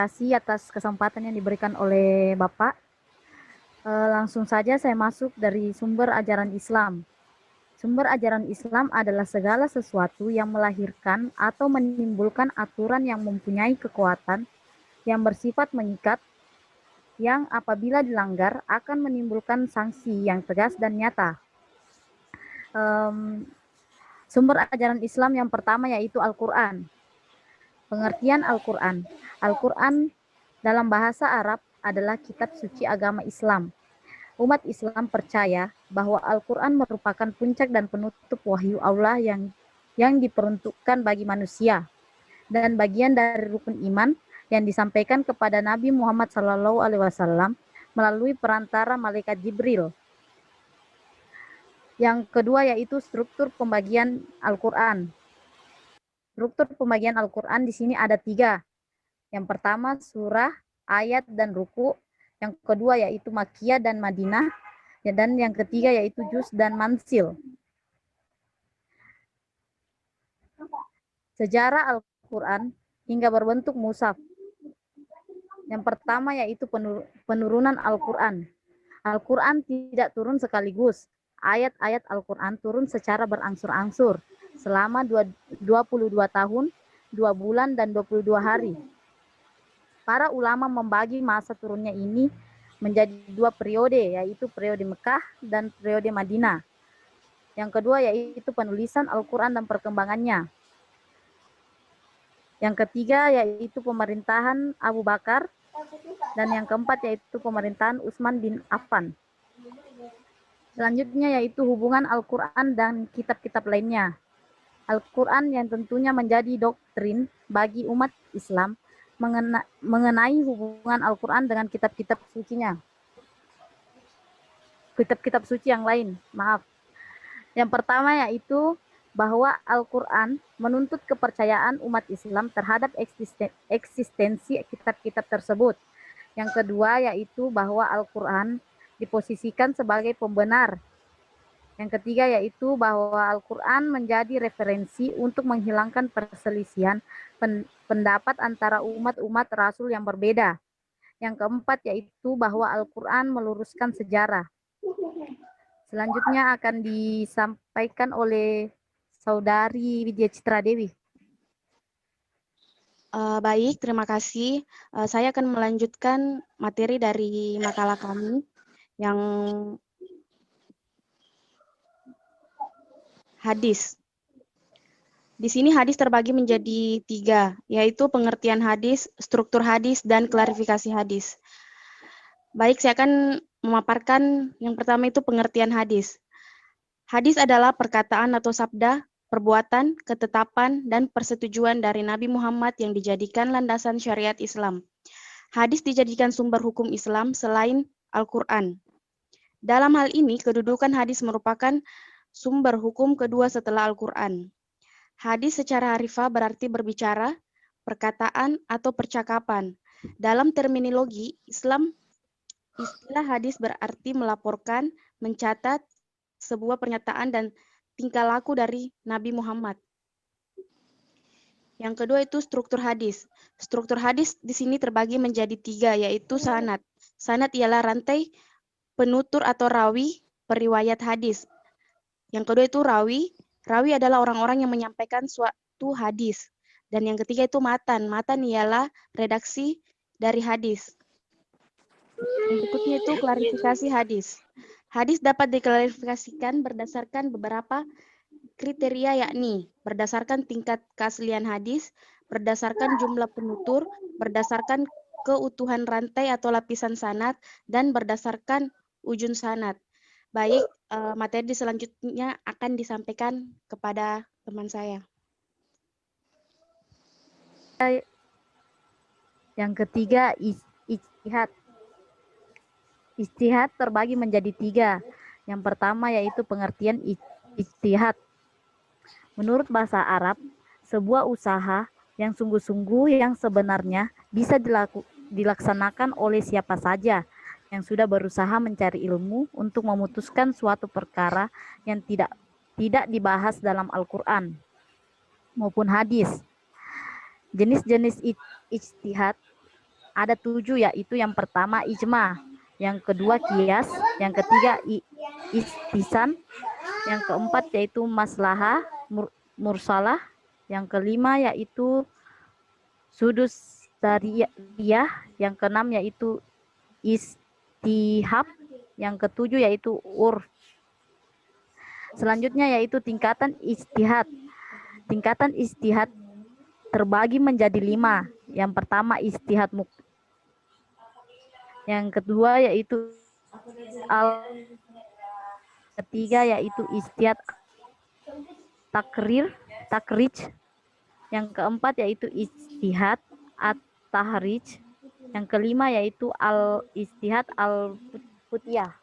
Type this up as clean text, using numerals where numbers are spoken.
kasih atas kesempatan yang diberikan oleh Bapak. Langsung saja saya masuk dari sumber ajaran Islam. Sumber ajaran Islam adalah segala sesuatu yang melahirkan atau menimbulkan aturan yang mempunyai kekuatan yang bersifat mengikat, yang apabila dilanggar akan menimbulkan sanksi yang tegas dan nyata. Sumber ajaran Islam yang pertama yaitu Al-Quran. Pengertian Al-Quran. Al-Quran dalam bahasa Arab adalah kitab suci agama Islam. Umat Islam percaya bahwa Al-Quran merupakan puncak dan penutup wahyu Allah yang diperuntukkan bagi manusia dan bagian dari rukun iman yang disampaikan kepada Nabi Muhammad SAW melalui perantara malaikat Jibril. Yang kedua yaitu struktur pembagian Al-Quran. Struktur pembagian Al-Quran di sini ada 3. Yang pertama surah, ayat, dan ruku. Yang kedua yaitu Makkiyah dan Madinah. Dan yang ketiga yaitu juz dan mansil. Sejarah Al-Quran hingga berbentuk mushaf. Yang pertama yaitu penurunan Al-Quran. Al-Quran tidak turun sekaligus. Ayat-ayat Al-Quran turun secara berangsur-angsur selama 22 tahun, 2 bulan, dan 22 hari. Para ulama membagi masa turunnya ini menjadi 2 periode, yaitu periode Mekah dan periode Madinah. Yang kedua yaitu penulisan Al-Quran dan perkembangannya. Yang ketiga yaitu pemerintahan Abu Bakar. Dan yang keempat yaitu pemerintahan Utsman bin Affan. Selanjutnya yaitu hubungan Al-Quran dan kitab-kitab lainnya. Al-Quran yang tentunya menjadi doktrin bagi umat Islam mengenai hubungan Al-Quran dengan kitab-kitab sucinya. Kitab-kitab suci yang lain, maaf. Yang pertama yaitu bahwa Al-Quran menuntut kepercayaan umat Islam terhadap eksistensi kitab-kitab tersebut. Yang kedua yaitu bahwa Al-Quran diposisikan sebagai pembenar. Yang ketiga yaitu bahwa Al-Quran menjadi referensi untuk menghilangkan perselisihan pendapat antara umat-umat Rasul yang berbeda. Yang keempat yaitu bahwa Al-Quran meluruskan sejarah. Selanjutnya akan disampaikan oleh Saudari Widya Citra Dewi. Baik, terima kasih. Saya akan melanjutkan materi dari makalah kami yang hadis. Di sini hadis terbagi menjadi 3, yaitu pengertian hadis, struktur hadis, dan klarifikasi hadis. Baik, saya akan memaparkan yang pertama itu pengertian hadis. Hadis adalah perkataan atau sabda, perbuatan, ketetapan, dan persetujuan dari Nabi Muhammad yang dijadikan landasan syariat Islam. Hadis dijadikan sumber hukum Islam selain Al-Quran. Dalam hal ini, kedudukan hadis merupakan sumber hukum kedua setelah Al-Quran. Hadis secara harfiah berarti berbicara, perkataan, atau percakapan. Dalam terminologi Islam, istilah hadis berarti melaporkan, mencatat sebuah pernyataan dan tingkah laku dari Nabi Muhammad. Yang kedua itu struktur hadis. Struktur hadis di sini terbagi menjadi 3, yaitu sanad. Sanad ialah rantai penutur atau rawi periwayat hadis. Yang kedua itu rawi. Rawi adalah orang-orang yang menyampaikan suatu hadis. Dan yang ketiga itu matan. Matan ialah redaksi dari hadis. Yang berikutnya itu klarifikasi hadis. Hadis dapat diklarifikasikan berdasarkan beberapa kriteria, yakni berdasarkan tingkat keaslian hadis, berdasarkan jumlah penutur, berdasarkan keutuhan rantai atau lapisan sanad, dan berdasarkan ujung sanad. Baik, materi selanjutnya akan disampaikan kepada teman saya. Yang ketiga, ijtihad. Ijtihad terbagi menjadi 3. Yang pertama yaitu pengertian ijtihad. Menurut bahasa Arab, sebuah usaha yang sungguh-sungguh yang sebenarnya bisa dilaksanakan oleh siapa saja yang sudah berusaha mencari ilmu untuk memutuskan suatu perkara yang tidak dibahas dalam Al-Quran maupun hadis. Jenis-jenis ijtihad ada 7, yaitu yang pertama ijma, yang kedua kias, yang ketiga istisan, yang keempat yaitu maslahah mursalah, yang kelima yaitu sudus dariyah, yang keenam yaitu istihab, yang ketujuh yaitu urf. Selanjutnya yaitu tingkatan istihad. Tingkatan istihad terbagi menjadi 5. Yang pertama istihad yang kedua yaitu ketiga yaitu istihad takrij, yang keempat yaitu istihad at-tahrij, yang kelima yaitu al istihad al-futiyah.